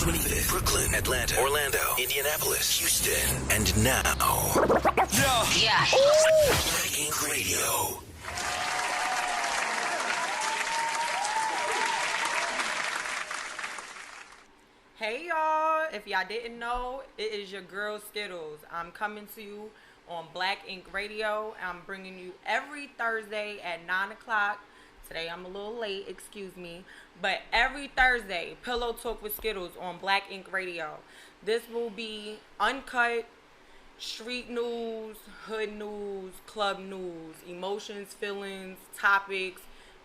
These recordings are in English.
25th, Brooklyn, Atlanta, Orlando, Indianapolis, Houston, and now, yeah. Black Ink Radio. Hey y'all, if y'all didn't know, it is your girl Skiddlez. I'm coming to you on Black Ink Radio. I'm bringing you every Thursday at 9 o'clock. Today I'm a little late, excuse me. But every Thursday, Pillow Talk with Skiddlez on Black Ink Radio. This will be uncut, street news, hood news, club news, emotions, feelings, topics,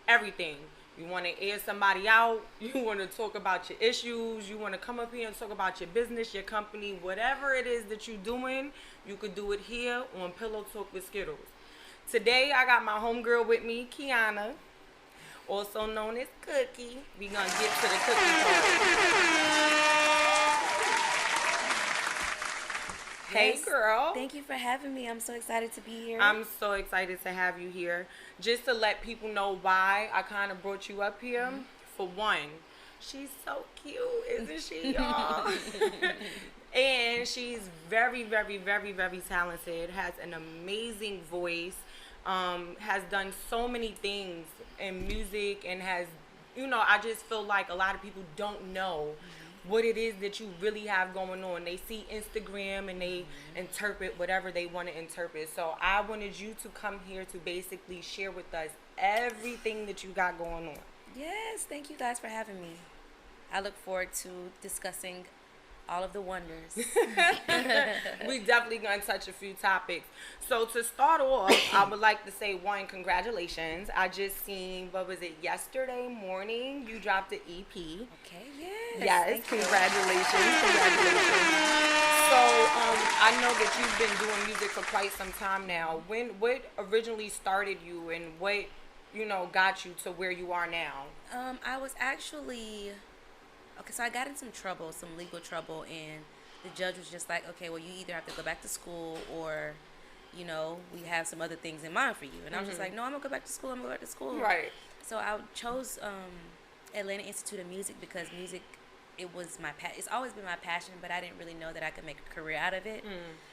everything. You want to air somebody out, you want to talk about your issues, you want to come up here and talk about your business, your company, whatever it is that you're doing, you could do it here on Pillow Talk with Skiddlez. Today, I got my homegirl with me, Kiana, also known as Cookie. We gonna get to the cookie part. Hey girl. Thank you for having me. I'm so excited to be here. I'm so excited to have you here. Just to let people know why I kind of brought you up here. For one, she's so cute, isn't she, y'all? And she's very, very, very, very talented. Has an amazing voice. Has done so many things in music and has, I just feel like a lot of people don't know what it is that you really have going on. They see Instagram and they interpret whatever they want to interpret. So I wanted you to come here to basically share with us everything that you got going on. Yes, thank you guys for having me. I look forward to discussing all of the wonders. We definitely gonna touch a few topics. So to start off, I would like to say one, congratulations. I just seen, what was it, yesterday morning, you dropped an EP. Okay, yes. Yes, congratulations. So I know that you've been doing music for quite some time now. What originally started you and what, got you to where you are now? I was actually... Okay, so I got in some trouble, some legal trouble, and the judge was just like, okay, well, you either have to go back to school or, we have some other things in mind for you. And I was just like, no, I'm going to go back to school. Right. So I chose Atlanta Institute of Music because music, it was it's always been my passion, but I didn't really know that I could make a career out of it.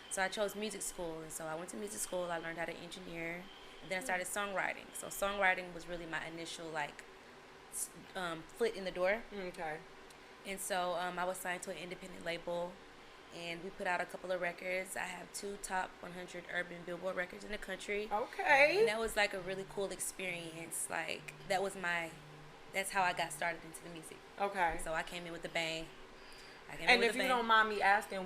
So I chose music school, and so I went to music school. I learned how to engineer, and then I started songwriting. So songwriting was really my initial, foot in the door. Okay. And so I was signed to an independent label, and we put out a couple of records. I have 2 top 100 urban Billboard records in the country. Okay. And that was a really cool experience. That's how I got started into the music. Okay. So I came in with a bang. And if you don't mind me asking,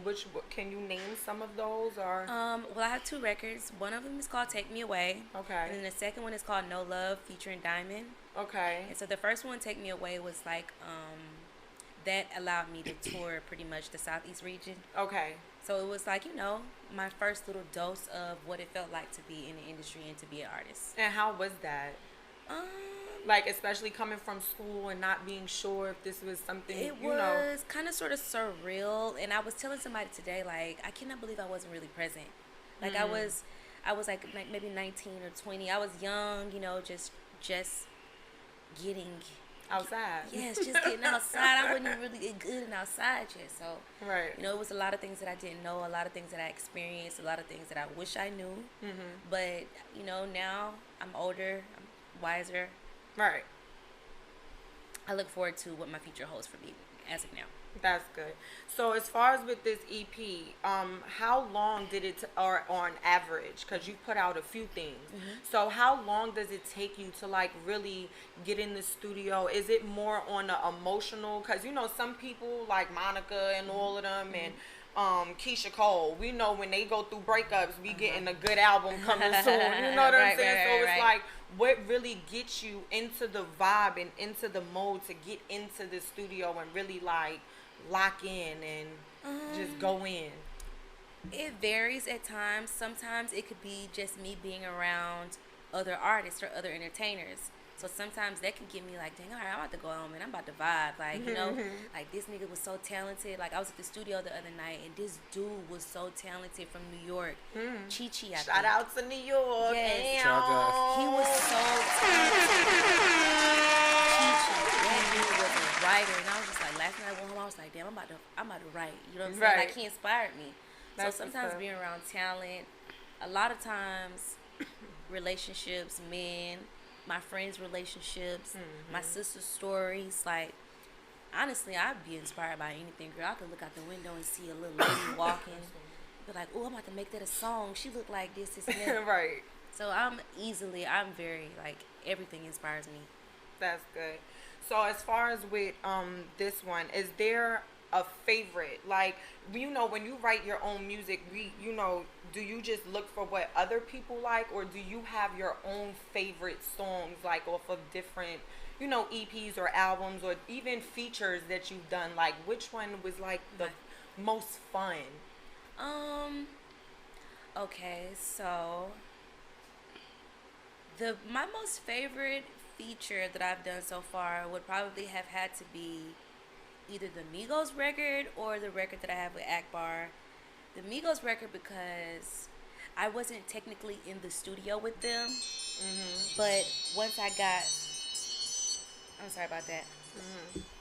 can you name some of those or? Well, I have 2 records. One of them is called Take Me Away. Okay. And then the second one is called No Love featuring Diamond. Okay. And so the first one, Take Me Away, was that allowed me to tour pretty much the Southeast region. Okay. So it was my first little dose of what it felt like to be in the industry and to be an artist. And how was that? Especially coming from school and not being sure if this was something, It was kind of sort of surreal. And I was telling somebody today, I cannot believe I wasn't really present. I was maybe 19 or 20. I was young, just getting... outside. Yes, just getting outside. I wasn't really good and outside yet. So, right. It was a lot of things that I didn't know, a lot of things that I experienced, a lot of things that I wish I knew. But, now I'm older, I'm wiser. Right. I look forward to what my future holds for me as of now. That's good. So as far as with this EP, how long did it, or on average, because you put out a few things. So how long does it take you to really get in the studio? Is it more on the emotional? Because some people like Monica and all of them and Keisha Cole, we know when they go through breakups, we getting a good album coming soon. You know what I'm saying? So it's what really gets you into the vibe and into the mode to get into the studio and really lock in and just go in? It varies at times. Sometimes it could be just me being around other artists or other entertainers. So sometimes that can get me dang, all right, I'm about to go home and I'm about to vibe. This nigga was so talented. I was at the studio the other night and this dude was so talented from New York. Chi-Chi, Shout out to New York. Yes. He was so talented. Chi-Chi, that dude was a writer. And I was just last night I went home, I I was like, damn, I'm about to write. You know what I'm saying? Like, he inspired me. That's so sometimes being around talent, a lot of times, relationships, men, my friends' relationships, my sister's stories, like, honestly, I'd be inspired by anything, girl. I could look out the window and see a little lady walking. Be like, oh, I'm about to make that a song. She looked like this, and that. Right. So I'm very, like, everything inspires me. That's good. So as far as with this one, is there a favorite? Like, you know, when you write your own music, do you just look for what other people like, or do you have your own favorite songs, like off of different, EPs or albums, or even features that you've done? Like, which one was like the most fun? Okay, so my most favorite feature that I've done so far would probably have had to be either the Migos record or the record that I have with Akbar. The Migos record, because I wasn't technically in the studio with them, but once I got, I'm sorry about that.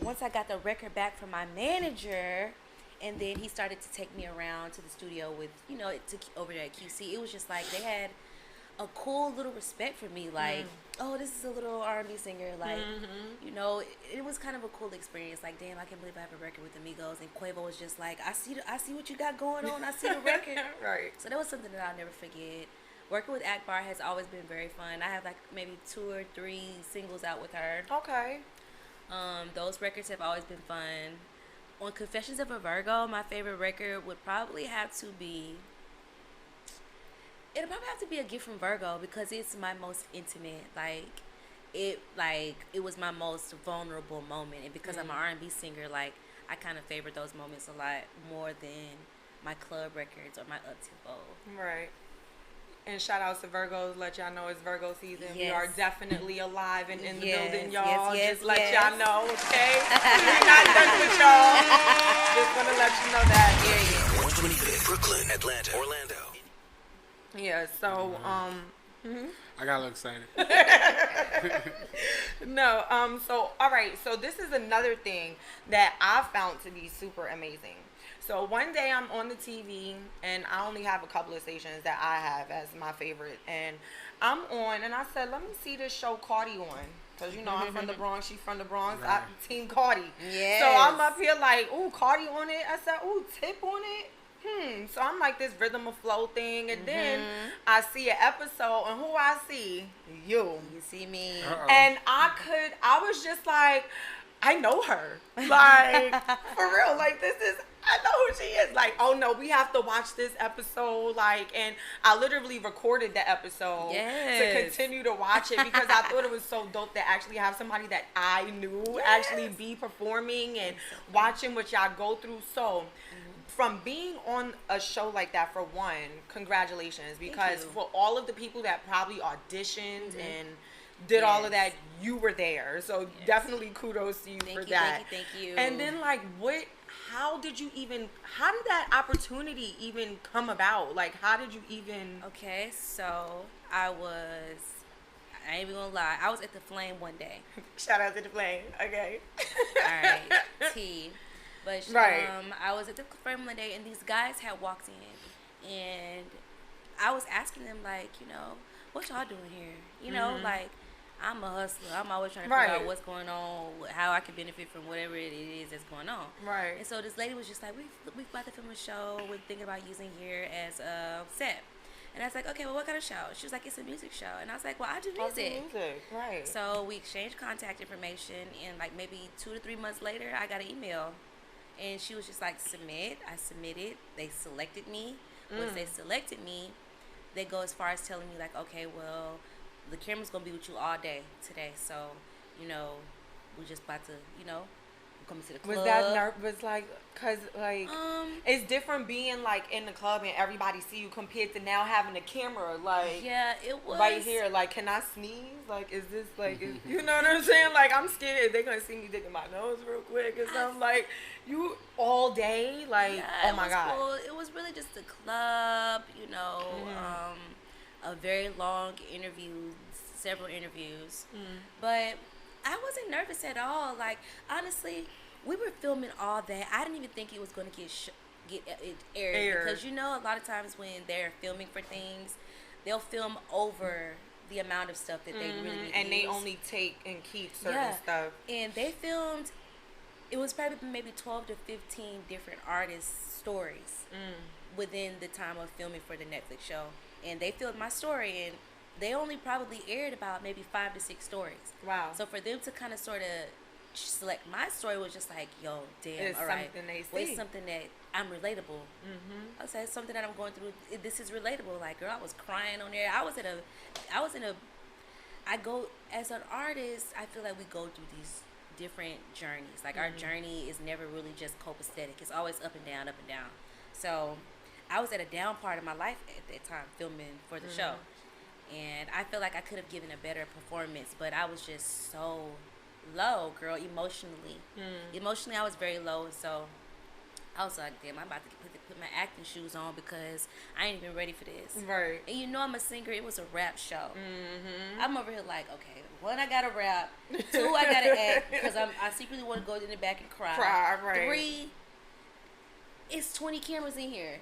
Once I got the record back from my manager, and then he started to take me around to the studio with, over there at QC. It was just like they had a cool little respect for me. Like, oh, this is a little R&B singer. Like, it was kind of a cool experience. Like, damn, I can't believe I have a record with the Migos. And Quavo was just like, I see what you got going on. I see the record. Right. So that was something that I'll never forget. Working with Akbar has always been very fun. I have like maybe 2 or 3 singles out with her. Okay. Those records have always been fun. On Confessions of a Virgo, my favorite record would probably have to be... It'll probably have to be A Gift from Virgo, because it's my most intimate. It was my most vulnerable moment. And because I'm an R&B singer, like, I kind of favor those moments a lot more than my club records or my up-tempo. Right. And shout outs to Virgos. Let y'all know it's Virgo season. Yes. We are definitely alive and in the Yes, building, y'all. yes, Just let yes. y'all know, okay? We're not done with y'all. Just want to let you know that. Yeah. 125th, Brooklyn, Atlanta, Orlando. Yeah, so, I got a little excited. No, so, all right. So this is another thing that I found to be super amazing. So one day I'm on the TV, and I only have a couple of stations that I have as my favorite. And I'm on, and I said, let me see this show Cardi on. Because, I'm from the Bronx, she's from the Bronx. Right. Team Cardi. Yes. So I'm up here like, ooh, Cardi on it. I said, ooh, Tip on it. So I'm like this rhythm of flow thing. And then I see an episode, and who I see? You. You see me. Uh-oh. And I was just like, I know her. Like, for real. Like, I know who she is. Like, oh no, we have to watch this episode. Like, and I literally recorded the episode to continue to watch it, because I thought it was so dope to actually have somebody that I knew actually be performing and watching what y'all go through. So, from being on a show like that, for one, congratulations, because for all of the people that probably auditioned and did all of that, you were there. So definitely kudos to you for that. Thank you. And then, like, how did that opportunity even come about? Like, how did you even... Okay, so I ain't even gonna lie, I was at the Flame one day. Shout out to the Flame. Okay. Alright, T. But I was at the Flame one day, and these guys had walked in, and I was asking them, like, what y'all doing here? Like, I'm a hustler. I'm always trying to figure out what's going on, how I can benefit from whatever it is that's going on. Right. And so this lady was just like, we've about to film a show. We're thinking about using here as a set. And I was like, okay, well, what kind of show? She was like, it's a music show. And I was like, well, I do music. Right. So we exchanged contact information, and like maybe 2 to 3 months later, I got an email. And she was just like, submit. I submitted. They selected me. Once they selected me, they go as far as telling me, like, okay, well, the camera's going to be with you all day today. So, we're just about to, coming to the club. Was that nervous? Like, because, like, it's different being, like, in the club and everybody see you compared to now having a camera, like, yeah, it was right here. Like, can I sneeze? Like, is this, like, you know what I'm saying? Like, I'm scared they're going to see me digging my nose real quick or something. Like, you all day? Like, yeah, oh, my God. Cool. It was really just a club, a very long interview, several interviews. But I wasn't nervous at all. Like, honestly, we were filming all that. I didn't even think it was going to get it aired. Because, you know, a lot of times when they're filming for things, they'll film over the amount of stuff that they really need and to they use. only take and keep certain stuff. And they filmed, it was probably maybe 12 to 15 different artists' stories within the time of filming for the Netflix show. And they filmed my story, and they only probably aired about maybe 5 to 6 stories. Wow. So for them to kind of sort of select my story was just like, yo, damn, it's all right. Something they see. Well, it's something that I'm relatable. I was like, it's something that I'm going through. This is relatable. Like, girl, I was crying on there. I go, as an artist, I feel like we go through these different journeys. Like, our journey is never really just copacetic. It's always up and down, up and down. So I was at a down part of my life at that time filming for the show. And I feel like I could have given a better performance, but I was just so low, girl, emotionally. Emotionally, I was very low, so I was like, damn, I'm about to put my acting shoes on because I ain't even ready for this. Right. And you know I'm a singer. It was a rap show. I'm over here like, okay, 1, I got to rap. 2, I got to act because I secretly want to go in the back and cry. Right. 3, it's 20 cameras in here.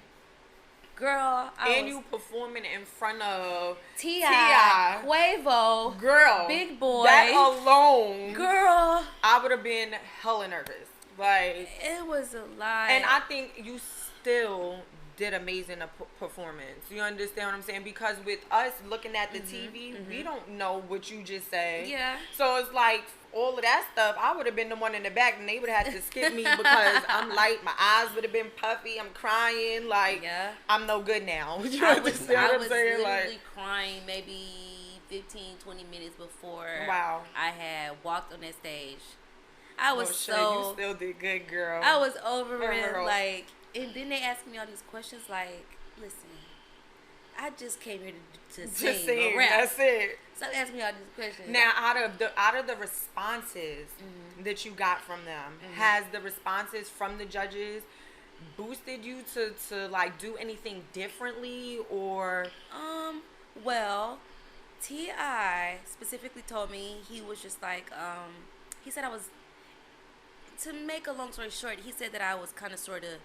Girl, you performing in front of T.I., Quavo, girl, Big Boy. That alone, girl, I would have been hella nervous. Like, it was a lot. And I think you still did amazing performance. You understand what I'm saying? Because with us looking at the TV, we don't know what you just said. Yeah. So it's like all of that stuff. I would have been the one in the back, and they would have had to skip me because I'm light. My eyes would have been puffy. I'm crying. Like, I'm no good now. You understand what I'm saying? Literally crying maybe 15, 20 minutes before I had walked on that stage. I was you still did good, girl. I was over it, like, and then they asked me all these questions, like, listen, I just came here to sing or rap. That's it. Stop asking me all these questions. Now, out of the responses that you got from them, has the responses from the judges boosted you to like do anything differently, or? Well, T.I. specifically told me, he was just like, he said I was, to make a long story short, he said that I was kind of sort of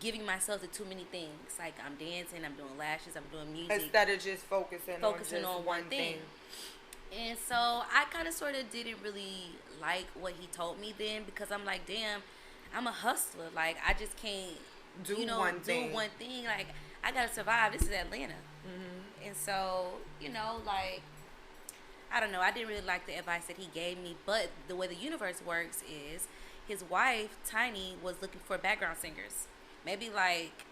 giving myself to too many things. Like, I'm dancing, I'm doing lashes, I'm doing music. Instead of just focusing on one thing. And so I kind of sort of didn't really like what he told me then, because I'm like, damn, I'm a hustler. Like, I just can't do one thing. Like, I got to survive. This is Atlanta. And so, you know, like, I don't know. I didn't really like the advice that he gave me. But the way the universe works is his wife, Tiny, was looking for background singers. Maybe like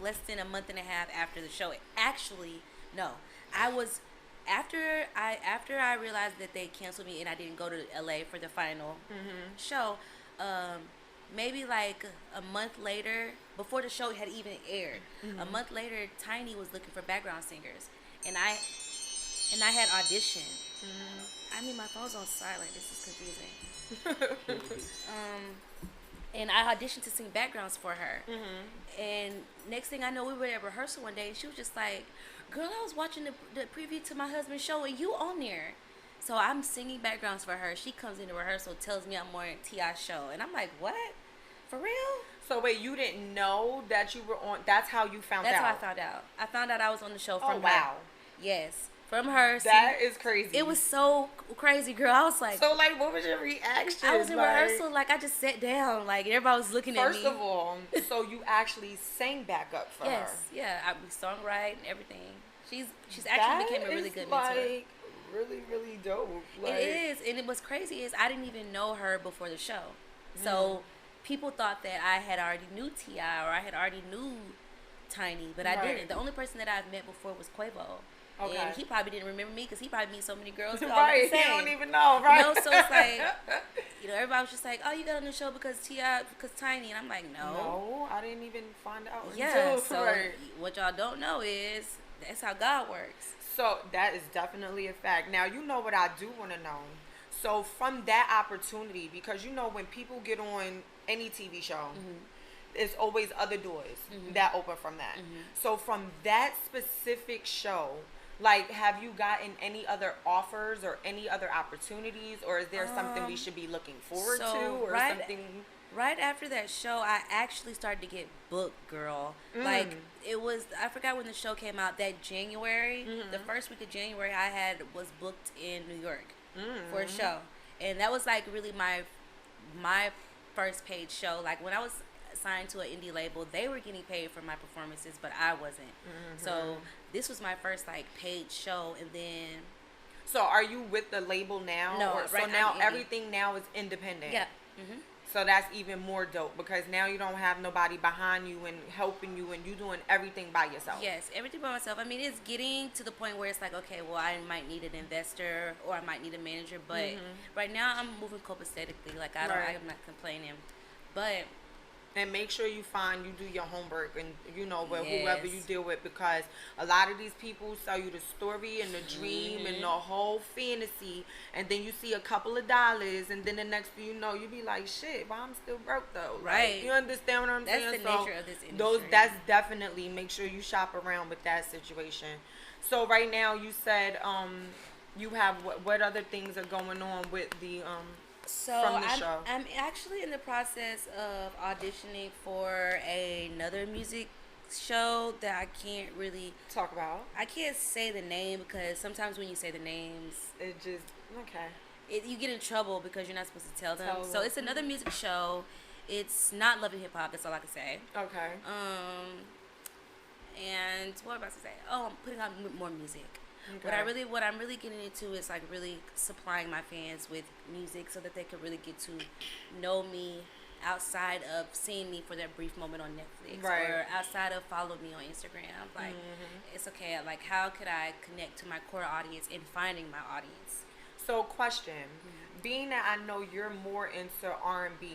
less than a month and a half after the show. Actually, no. I was after I realized that they canceled me and I didn't go to LA for the final show. Maybe like a month later, before the show had even aired, a month later, Tiny was looking for background singers, and I had auditioned. I mean, my phone's on silent. This is confusing. And I auditioned to sing backgrounds for her. And next thing I know, we were at rehearsal one day, and she was just like, girl, I was watching the preview to my husband's show, and you on there. So I'm singing backgrounds for her. She comes into rehearsal, tells me I'm on T.I.'s show. And I'm like, what? For real? So wait, you didn't know that you were on, that's how you found out? That's how I found out. I found out I was on the show from her. Wow. Yes. From her. That is crazy. It was so crazy, girl. I was like. So, like, what was your reaction? I was in rehearsal, like, I just sat down. Like, everybody was looking at me. First of all, so you actually sang back up for her. Yes. Yeah. We songwrite and everything. She's actually became a really good mentor. Like, really, really dope. Like, it is. And what's crazy is I didn't even know her before the show. So, people thought that I had already knew T.I. or I had already knew Tiny, but I didn't. The only person that I've met before was Quavo. Okay. And he probably didn't remember me because he probably meets so many girls. Right, he don't even know, right? You know, so it's like, you know, everybody was just like, oh, you got on the show because Tiny. And I'm like, no. No, I didn't even find out. Yeah, so what y'all don't know is that's how God works. So that is definitely a fact. Now, you know what I do want to know. So from that opportunity, because you know when people get on any TV show, there's always other doors that open from that. So from that specific show, Like, have you gotten any other offers or any other opportunities, or is there something we should be looking forward to, or something? Right after that show, I actually started to get booked, girl. Like, it was, I forgot when the show came out, that January, the first week of January, I was booked in New York for a show. And that was, like, really my first paid show. Like, when I was signed to an indie label, they were getting paid for my performances, but I wasn't. So this was my first, like, paid show. And then, so are you with the label now? No, so now everything now is independent. Yeah. So that's even more dope, because now you don't have nobody behind you and helping you, and you doing everything by yourself. Yes, everything by myself. I mean, it's getting to the point where it's like, okay, well, I might need an investor or I might need a manager, but right now I'm moving copacetically. Like, I'm not complaining, but. And make sure you do your homework, and with whoever you deal with, because a lot of these people sell you the story and the dream and the whole fantasy, and then you see a couple of dollars, and then the next thing you know, you be like, shit, why I'm still broke though? Right. Like, you understand what I'm saying? That's the nature of this industry. That's definitely, make sure you shop around with that situation. So right now you said you have what other things are going on with the So from the show? I'm actually in the process of auditioning for another music show that I can't really talk about. I can't say the name, because sometimes when you say the names, it just you get in trouble because you're not supposed to tell them. So it's another music show. It's not Love and Hip Hop. That's all I can say. Okay. And what am I about to say? Oh, I'm putting out more music. Okay. What I'm really getting into is, like, really supplying my fans with music so that they can really get to know me outside of seeing me for that brief moment on Netflix, or outside of follow me on Instagram. Like, it's okay. Like, how could I connect to my core audience in finding my audience? So, question. Being that I know you're more into R&B,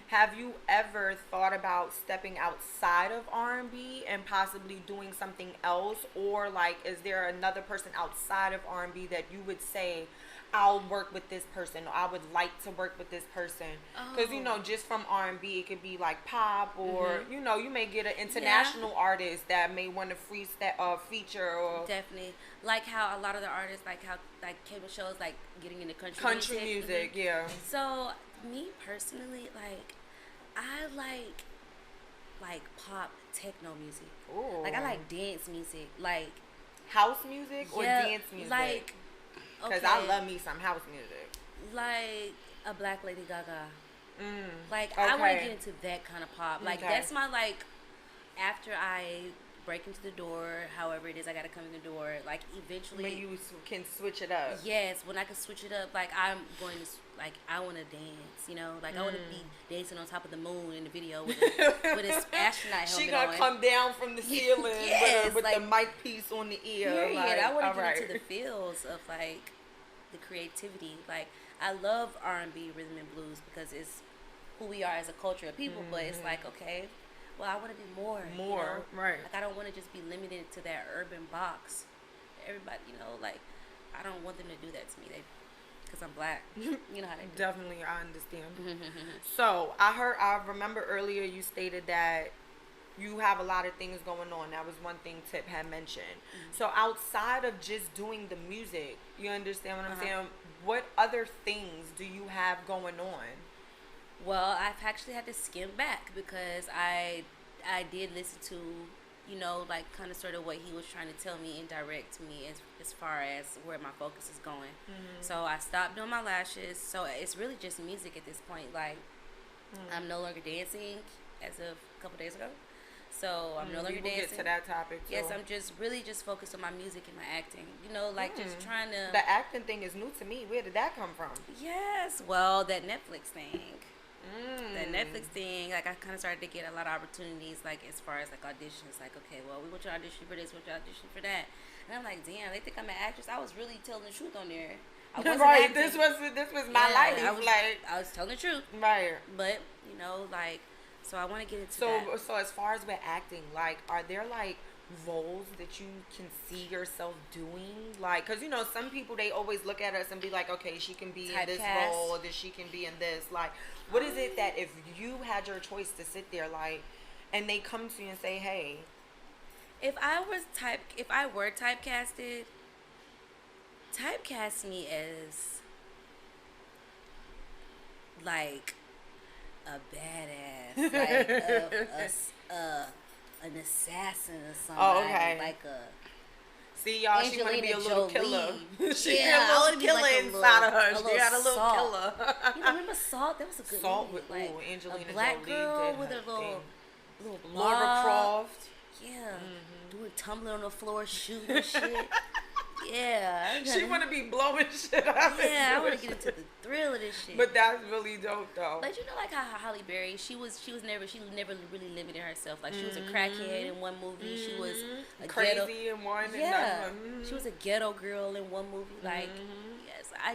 have you ever thought about stepping outside of R&B and possibly doing something else? Or, like, is there another person outside of R&B that you would say, I'll work with this person, or I would like to work with this person? Because, just from R&B, it could be like pop, or, you may get an international artist that may want to feature. Or definitely. Like how a lot of the artists, like cable shows, like getting into country music. Yeah. So, me personally, like, I like pop techno music. Ooh. Like, I like dance music. Like, house music or dance music? Like, because I love me some house music. Like a Black Lady Gaga. Like, I want to get into that kind of pop. Like, that's my, like, after I break into the door, however it is I got to come in the door, like, eventually. When you can switch it up. Yes, when I can switch it up, like, I'm going to, like, I want to dance, like, I want to be dancing on top of the moon in the video with this astronaut helmet She gonna come down from the ceiling with the mic piece on the ear. Period. Like, I want to get into the feels of, like, the creativity. Like, I love R&B, rhythm and blues, because it's who we are as a culture of people, but it's like, okay, well, I want to be more. Right. Like, I don't want to just be limited to that urban box. Everybody, like, I don't want them to do that to me. Because I'm black. You know how they do. Definitely, I understand. So, I remember earlier you stated that you have a lot of things going on. That was one thing Tip had mentioned. So, outside of just doing the music, you understand what I'm saying? What other things do you have going on? Well, I've actually had to skim back, because I did listen to, like, kind of sort of what he was trying to tell me and direct me as far as where my focus is going. So I stopped doing my lashes. So it's really just music at this point. Like, I'm no longer dancing as of a couple days ago. So I'm no longer dancing. We'll get to that topic too. Yes, I'm just focused on my music and my acting. Like, just trying to. The acting thing is new to me. Where did that come from? Yes, well, that Netflix thing. That Netflix thing, like, I kind of started to get a lot of opportunities, like, as far as, like, auditions. Like, okay, well, we want you to audition for this, we want you to audition for that. And I'm like, damn, they think I'm an actress. I was really telling the truth on there. I wasn't acting. This was my life. I was telling the truth. Right. But, like, so I want to get into that. So as far as with acting, like, are there, like, roles that you can see yourself doing? Like, because, some people, they always look at us and be like, okay, she can be in this role, or that she can be in this. Like, what is it that if you had your choice to sit there, like, and they come to you and say, hey, if I were typecasted, typecast me as like a badass, like an assassin or something. Oh, okay. Like a See, y'all, she want to be a little killer. She yeah, got a little killer like inside of her. She got a little Salt. killer. You remember Salt? That was a good Salt movie. with Like, Angelina a black Jolie girl did with her her little Laura bob. Croft. Yeah, doing tumbling on the floor, shooting and shit. Yeah, She want to be blowing shit up. Yeah, I want to get into the thrill of this shit. But that's really dope, though. Like, you know, like how Halle Berry, she never really limited herself. Like, she was a crackhead in one movie. She was a crazy ghetto, in one. yeah, And she was a ghetto girl in one movie. Like, yes, I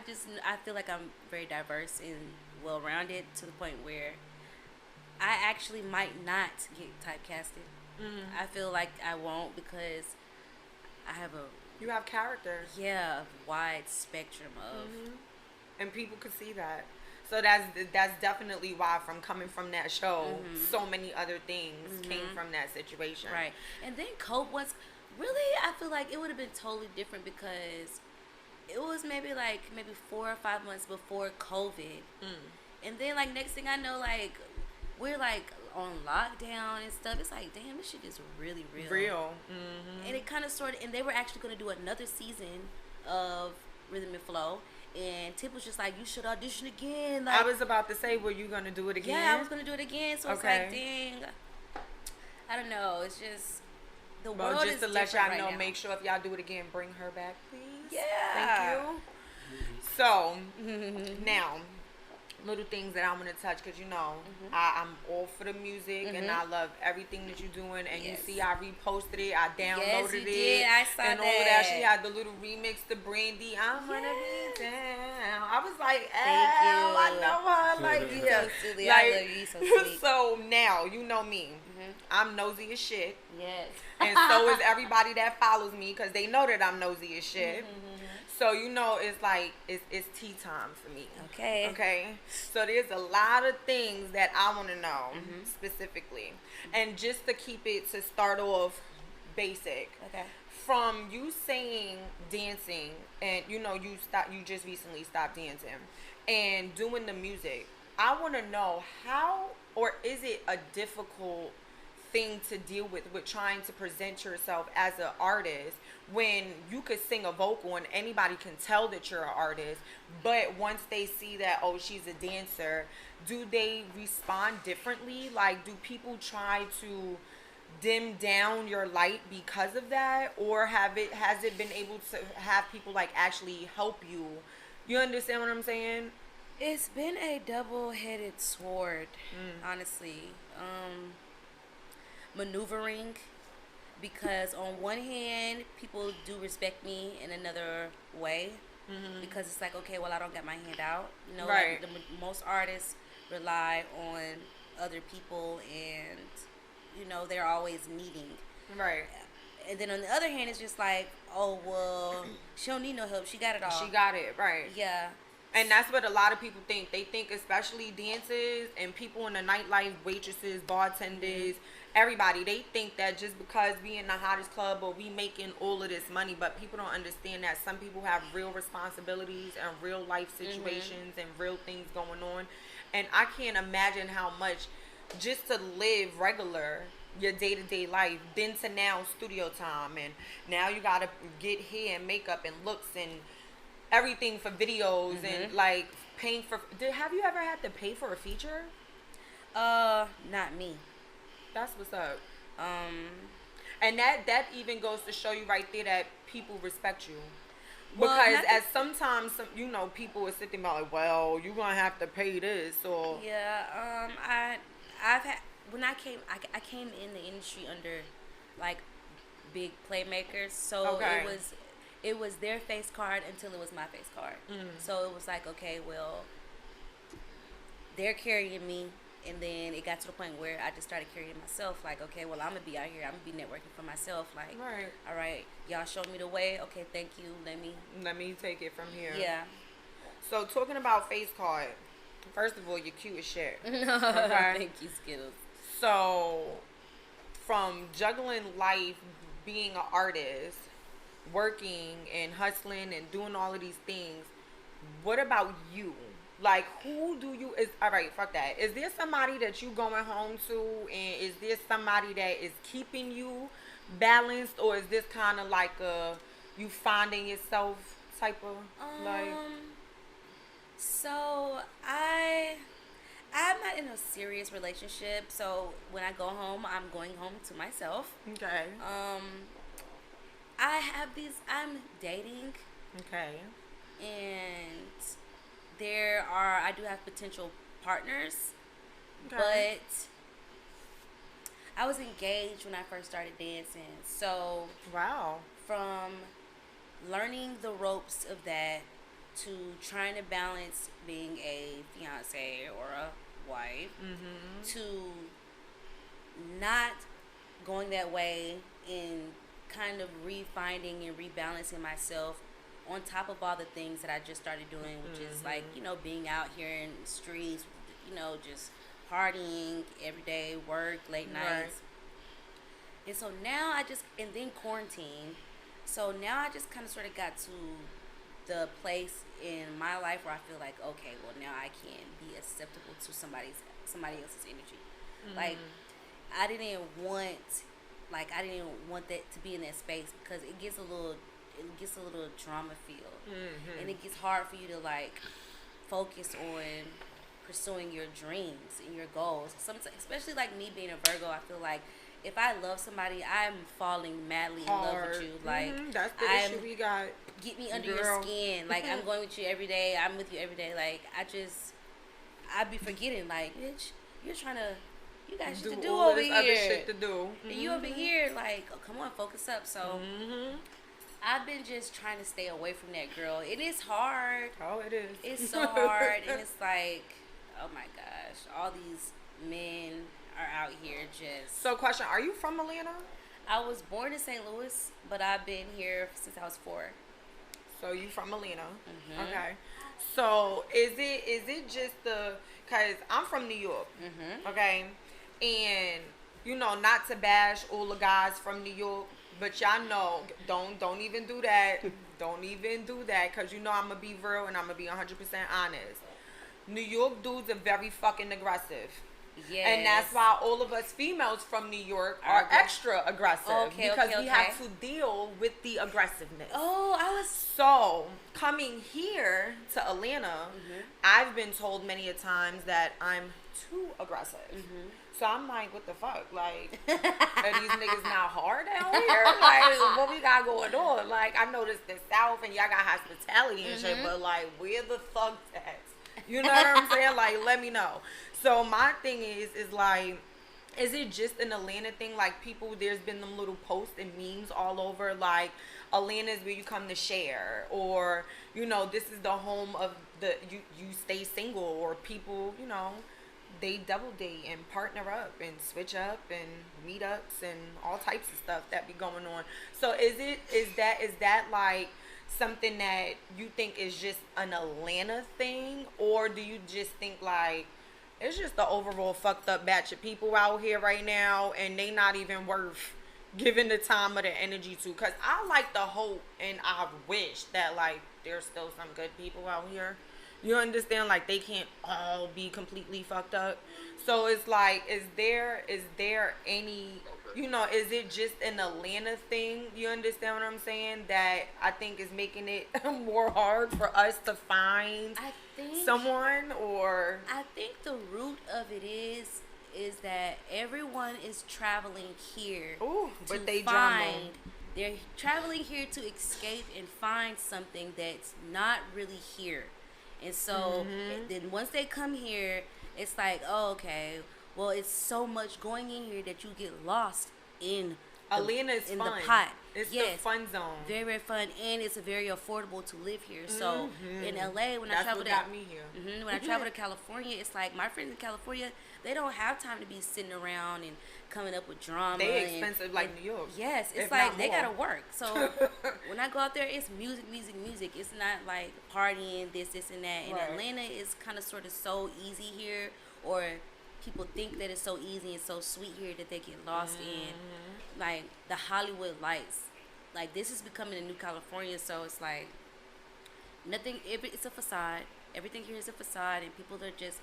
feel like I'm very diverse and well-rounded to the point where I actually might not get typecasted. I feel like I won't because I have you have characters. a wide spectrum of. And people could see that. So that's definitely why, from coming from that show, so many other things came from that situation. Right. And then Cope was really, I feel like it would have been totally different because it was maybe 4 or 5 months before COVID. And then like next thing I know, like we're like on lockdown and stuff. It's like, damn, this shit is really real. And it kind of and they were actually going to do another season of Rhythm and Flow. And Tip was just like, you should audition again. Like, I was about to say, were you going to do it again? Yeah, I was going to do it again. So it's like, dang. I don't know. It's just, the world is different. Just to let y'all know, make sure if y'all do it again, bring her back, please. Yeah. Thank you. So, now, little things that I'm going to touch because, you know, I'm all for the music and I love everything that you're doing. And you see, I reposted it. I downloaded it. Did. I saw and that. all that. She had the little remix to Brandy. I'm going to be down. I was like, I know her. Like, yeah. So silly. Like, I love you. So sweet. So now, you know me. I'm nosy as shit. Yes. And so is everybody that follows me because they know that I'm nosy as shit. So, you know, it's like, it's tea time for me. Okay. So there's a lot of things that I want to know specifically. And just to keep it, to start off basic. Okay. From you saying dancing and, you know, you just recently stopped dancing and doing the music. I want to know how, or is it a difficult thing to deal with trying to present yourself as an artist when you could sing a vocal and anybody can tell that you're an artist, but once they see that, oh, she's a dancer, do they respond differently? Like, do people try to dim down your light because of that, or has it been able to have people like actually help you? You understand what I'm saying? It's been a double-headed sword, honestly. Maneuvering, because on one hand people do respect me in another way, because it's like, okay, well, I don't got my hand out, you know, right. Like most artists rely on other people and, you know, they're always needing, right. And then on the other hand, it's just like, oh, well, she don't need no help, she got it all, she got it, right. Yeah. And that's what a lot of people think. They think, especially dancers and people in the nightlife, waitresses, bartenders, everybody, they think that just because we in the hottest club or we making all of this money, but people don't understand that some people have real responsibilities and real life situations and real things going on. And I can't imagine how much just to live regular, your day-to-day life, then to now studio time, and now you gotta get hair and makeup and looks and everything for videos and like paying for. Have you ever had to pay for a feature? Not me. That's what's up. And that even goes to show you right there that people respect you. Because as sometimes you know, people will sit there and be like, well, you're gonna have to pay this, or I've had, when I came in the industry under like big playmakers, so it was their face card until it was my face card. So it was like, okay, well, they're carrying me, and then it got to the point where I just started carrying myself. Like, okay, well, I'm gonna be out here, I'm gonna be networking for myself. Like, all right, y'all showed me the way. Okay, thank you. Let me take it from here. Yeah. So talking about face card, first of all, you're cute as shit. Okay? Thank you, Skiddlez. So from juggling life, being an artist, working and hustling and doing all of these things, what about you? Like, who do you is all right? Fuck that. Is there somebody that you going home to, and is there somebody that is keeping you balanced, or is this kind of like a you finding yourself type of like? So I'm not in a serious relationship. So when I go home, I'm going home to myself. Okay. I'm dating, Okay. and I do have potential partners, Okay. but I was engaged when I first started dancing. So Wow. from learning the ropes of that to trying to balance being a fiance or a wife to not going that way and kind of refinding and rebalancing myself on top of all the things that I just started doing, which is like, being out here in the streets, just partying every day, work, late nights. And so now and then quarantine. So now I just kind of sort of got to the place in my life where I feel like, okay, well now I can be acceptable to somebody else's energy. Like I didn't want that to be in that space because it gets a little drama filled, and it gets hard for you to like focus on pursuing your dreams and your goals. Sometimes, especially like me being a Virgo, I feel like if I love somebody, I'm falling madly in love with you. Like that's the issue we got. Get me under your skin. Like I'm going with you every day. I'm with you every day. Like I'd be forgetting. Like, bitch, you got shit to do all over this here. Other shit to do. And you over here, like, oh, come on, focus up. So I've been just trying to stay away from that girl. It is hard. Oh, it is. It's so hard, and it's like, oh my gosh, all these men are out here just. So, question: are you from Atlanta? I was born in St. Louis, but I've been here since I was 4. So you from Atlanta? Okay. So is it just cause I'm from New York, okay, and not to bash all the guys from New York, but y'all know don't even do that, don't even do that, cause I'm gonna be real and I'm gonna be 100% honest. New York dudes are very fucking aggressive. Yes. And that's why all of us females from New York are extra aggressive because we have to deal with the aggressiveness. So coming here to Atlanta, I've been told many a times that I'm too aggressive. So I'm like, what the fuck? Like, are these niggas not hard down here? Like, what we got going on? Like, I noticed the South and y'all got hospitality and shit, but like, where the fuck at? You know what I'm saying? Like, let me know. So my thing is like, is it just an Atlanta thing? Like there's been them little posts and memes all over, like Atlanta is where you come to share, or this is the home of you stay single, or people they double date and partner up and switch up and meetups and all types of stuff that be going on. So is that like something that you think is just an Atlanta thing, or do you just think like it's just the overall fucked up batch of people out here right now, and they not even worth giving the time or the energy to? Because I like the hope, and I wish that, like, there's still some good people out here. You understand? Like, they can't all be completely fucked up. So it's like, is there any, is it just an Atlanta thing? You understand what I'm saying? That I think is making it more hard for us to find someone, or I think the root of it is that everyone is traveling here. Ooh, but they they're traveling here to escape and find something that's not really here. And so then once they come here, it's like, oh, okay, well, it's so much going in here that you get lost in Atlanta is in fun. The pot. It's the fun zone. Very, very fun, and it's very affordable to live here. So in LA, when That's I travel what got me here. When I travel to California, it's like my friends in California, they don't have time to be sitting around and coming up with drama. They expensive like New York. Yes, it's like they gotta work. So when I go out there, it's music. It's not like partying, this and that. And Atlanta is kind of sort of so easy here, or people think that it's so easy and so sweet here that they get lost in like the Hollywood lights. like this is becoming a new California, so it's like nothing. It's a facade. Everything here is a facade, and people are just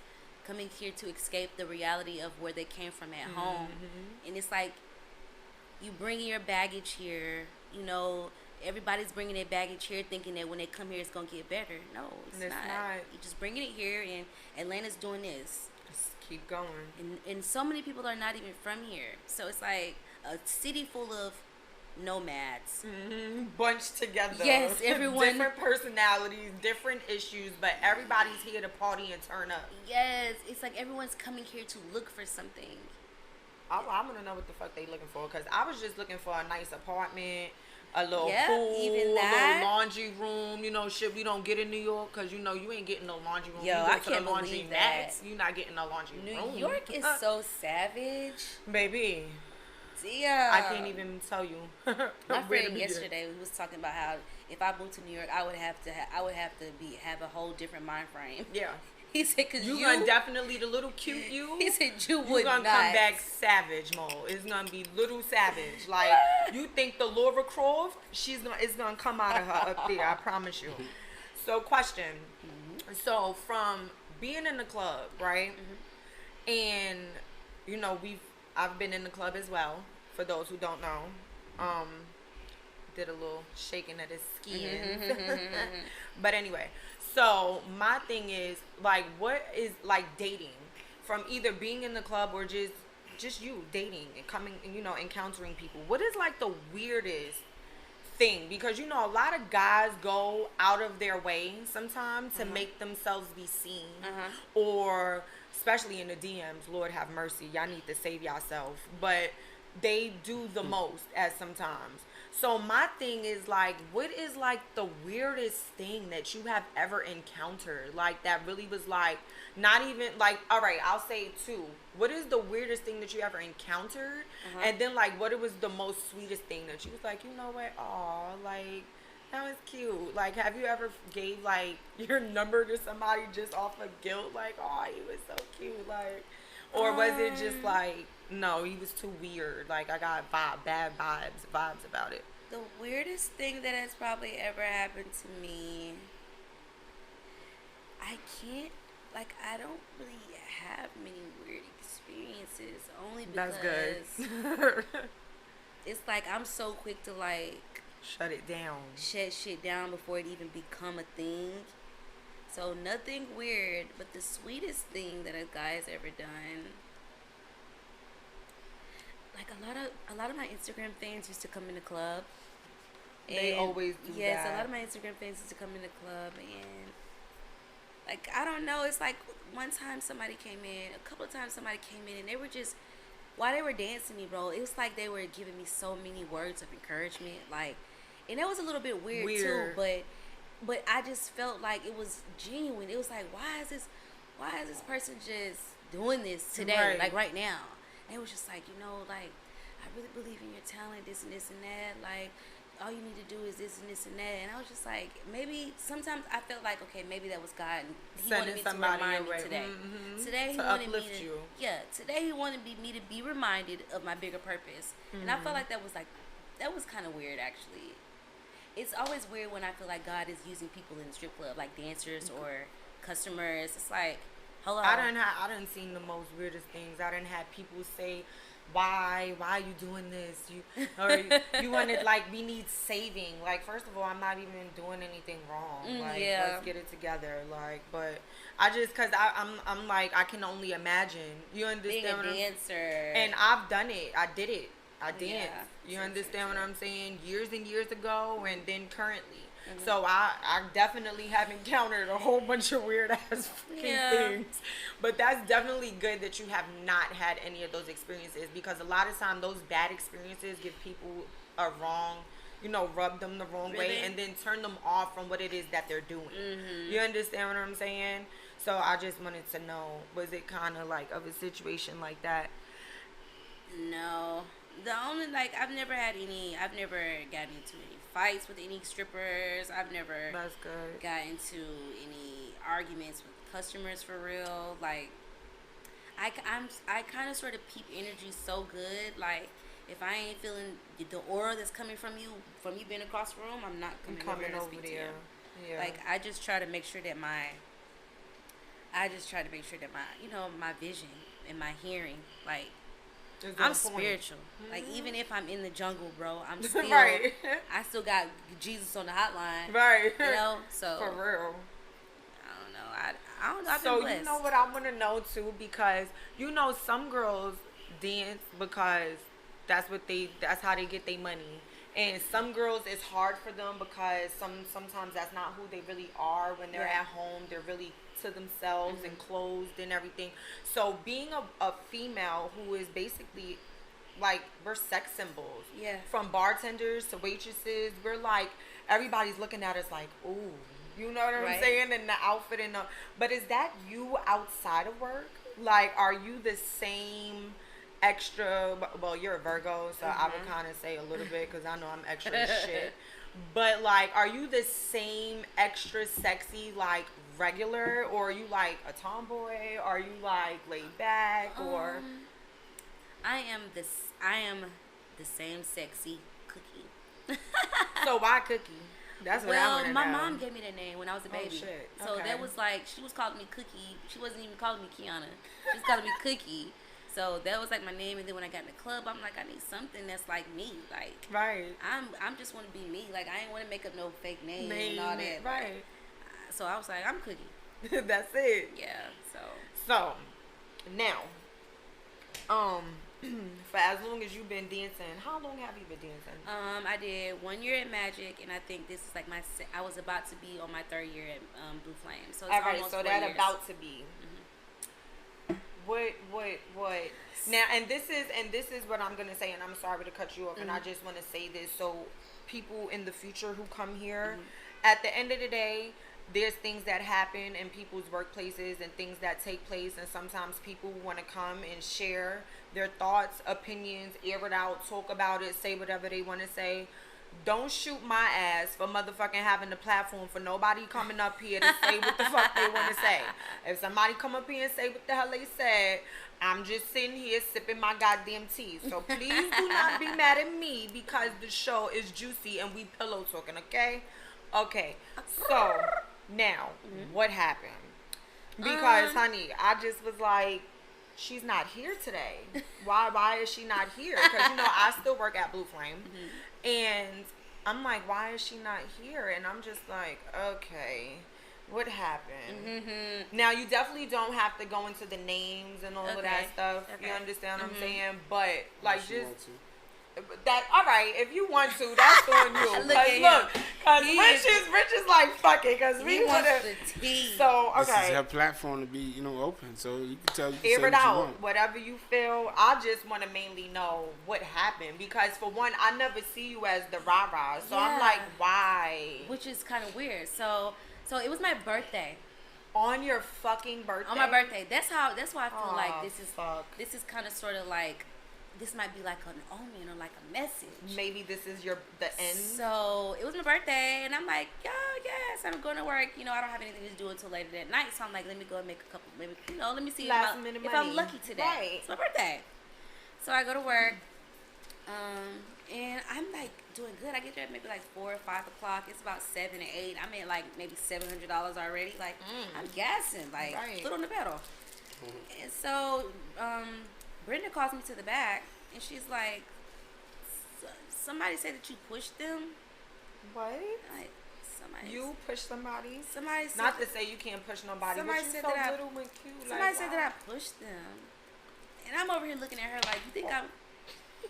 coming here to escape the reality of where they came from at home. And it's like you bringing your baggage here. You know, everybody's bringing their baggage here, thinking that when they come here, it's gonna get better. No, it's not. You're just bringing it here, and Atlanta's doing this. Just keep going. And so many people are not even from here, so it's like a city full of nomads, bunched together. Yes, everyone, different personalities, different issues, but everybody's here to party and turn up. Yes, it's like everyone's coming here to look for something. I want to know what the fuck they looking for, because I was just looking for a nice apartment, a little pool, a little laundry room, you know, shit we don't get in New York, because you know you ain't getting no laundry room. Yo, I can't believe that. You're not getting no laundry room. New York is so savage, baby. Yeah, I can't even tell you. My friend yesterday was talking about how if I moved to New York, I would have to have a whole different mind frame. Yeah. He said, "Cause you gonna definitely the little cute you." He said, "You would you gonna come back savage mode. It's gonna be little savage. Like you think the Laura Croft, it's gonna come out of her up there. I promise you." So, question. So, from being in the club, right, and you know I've been in the club as well. For those who don't know, did a little shaking of his skin. But anyway, so my thing is like, what is like dating from either being in the club or just you dating and coming, you know, encountering people. What is like the weirdest thing? Because you know a lot of guys go out of their way sometimes to make themselves be seen, or especially in the DMs. Lord have mercy, y'all need to save yourself. But they do the most at sometimes. So my thing is like, what is like the weirdest thing that you have ever encountered? Like that really was like, not even like, all right, I'll say two. What is the weirdest thing that you ever encountered? And then like, what was the most sweetest thing that you was like, you know what? Aw, like, that was cute. Like, have you ever gave like your number to somebody just off of guilt? Like, oh, he was so cute. Like, or was it just like, no, he was too weird. Like, I got bad vibes about it. The weirdest thing that has probably ever happened to me, I don't really have many weird experiences. Only because that's good. It's like I'm so quick to like shut shit down before it even become a thing. So nothing weird, but the sweetest thing that a guy has ever done. Like a lot of my Instagram fans used to come in the club. They always do that. Yes, a lot of my Instagram fans used to come in the club, and like I don't know, it's like one time somebody came in, a couple of times somebody came in, and they were just, while they were dancing me, bro, it was like they were giving me so many words of encouragement, like, and it was a little bit weird. Too, but I just felt like it was genuine. It was like, why is this person just doing this today, like right now? And it was just like, you know, like, I really believe in your talent, this and this and that. Like, all you need to do is this and this and that. And I was just like, maybe sometimes I felt like, okay, maybe that was God. And he wanted me to remind me today. Today he wanted me to, today he wanted me to be reminded of my bigger purpose. And I felt like that was kind of weird, actually. It's always weird when I feel like God is using people in the strip club, like dancers or customers. It's like, hello. I done seen the most weirdest things. I done had people say, why are you doing this? You wanted, like, we need saving. Like, first of all, I'm not even doing anything wrong. Like, let's get it together. Like, but I just, cause I'm like, I can only imagine. You understand being a dancer. And I've done it. I did it. I danced. You understand what I'm saying? Years and years ago, and then currently. So I definitely have encountered a whole bunch of weird ass things. But that's definitely good that you have not had any of those experiences, because a lot of time those bad experiences give people a wrong, you know, rub them the wrong way and then turn them off from what it is that they're doing. You understand what I'm saying? So I just wanted to know, was it kind of like of a situation like that? No. The only, like, I've never gotten into any fights with any strippers. I've never got into any arguments with customers for real. Like, I kind of sort of peep energy so good. Like, If I ain't feeling the aura that's coming from you being across the room, I'm not coming over to speak to you. Yeah. Like, I just try to make sure that my, you know, my vision and my hearing, like, I'm spiritual. Like, even if I'm in the jungle, bro, I'm still, right. I still got Jesus on the hotline. Right. You know, so. For real. I don't know. I've so been blessed. You know what I want to know too, because you know some girls dance because that's how they get their money, and some girls it's hard for them because sometimes that's not who they really are when they're at home. They're really to themselves and closed and everything. So being a female who is basically like, we're sex symbols. Yeah. From bartenders to waitresses, we're like, everybody's looking at us like, ooh. You know what I'm saying? And the outfit and but is that you outside of work? Like, are you the same extra? Well, you're a Virgo, so I would kind of say a little bit because I know I'm extra as shit. But like, are you the same extra sexy like regular, or are you like a tomboy? Are you like laid back, or? I am the same sexy Cookie. So why Cookie? That's what I want to know. My mom gave me that name when I was a baby. Oh, shit. So that was like, she was calling me Cookie. She wasn't even calling me Kiana. She was calling me Cookie. So that was like my name. And then when I got in the club, I'm like, I need something that's like me. Like, right. I'm just want to be me. Like, I ain't want to make up no fake name and all that. Right. So I was like, I'm Cookie. That's it. Yeah. So now, for as long as you've been dancing, how long have you been dancing? I did 1 year at Magic, and I think this is like I was about to be on my 3rd year at Blue Flame. So it's almost 4 years. About to be. What? Now, and this is what I'm gonna say, and I'm sorry to cut you off, and I just want to say this so people in the future who come here, at the end of the day, there's things that happen in people's workplaces and things that take place, and sometimes people want to come and share their thoughts, opinions, air it out, talk about it, say whatever they want to say. Don't shoot my ass for motherfucking having the platform for nobody coming up here to say what the fuck they want to say. If somebody come up here and say what the hell they said, I'm just sitting here sipping my goddamn tea. So please do not be mad at me because the show is juicy and we pillow talking, okay? Okay, so now, what happened? Because, honey, I just was like, she's not here today. Why is she not here? Because, you know, I still work at Blue Flame. And I'm like, why is she not here? And I'm just like, okay, what happened? Now, you definitely don't have to go into the names and all of that stuff. You understand what I'm saying? But, like, just... That all right? If you want to, that's on you. Because Rich is like fuck it, because we want the tea. So okay, this is her platform to be open, so you can tell. You air it out, whatever you feel. I just want to mainly know what happened, because for one, I never see you as the rah rah, so I'm like, why? Which is kind of weird. So it was my birthday. On your fucking birthday. On my birthday. That's why I feel like this is kind of sort of like. This might be like an omen or like a message. Maybe this is the end. So it was my birthday, and I'm like, yes, I'm going to work. You know, I don't have anything to do until later that night, so I'm like, let me go and make a couple. Maybe let me see if I'm lucky today. Right. It's my birthday, so I go to work, and I'm like doing good. I get there at maybe like 4 or 5 o'clock. It's about 7 or 8. I made like maybe $700 already. Like I'm gassing, like foot on the pedal. And so Brenda calls me to the back, and she's like, somebody said that you pushed them. What? Like, you pushed somebody? Somebody said... Not to say you can't push nobody, but you're so little and cute. Somebody said that I pushed them. And I'm over here looking at her like,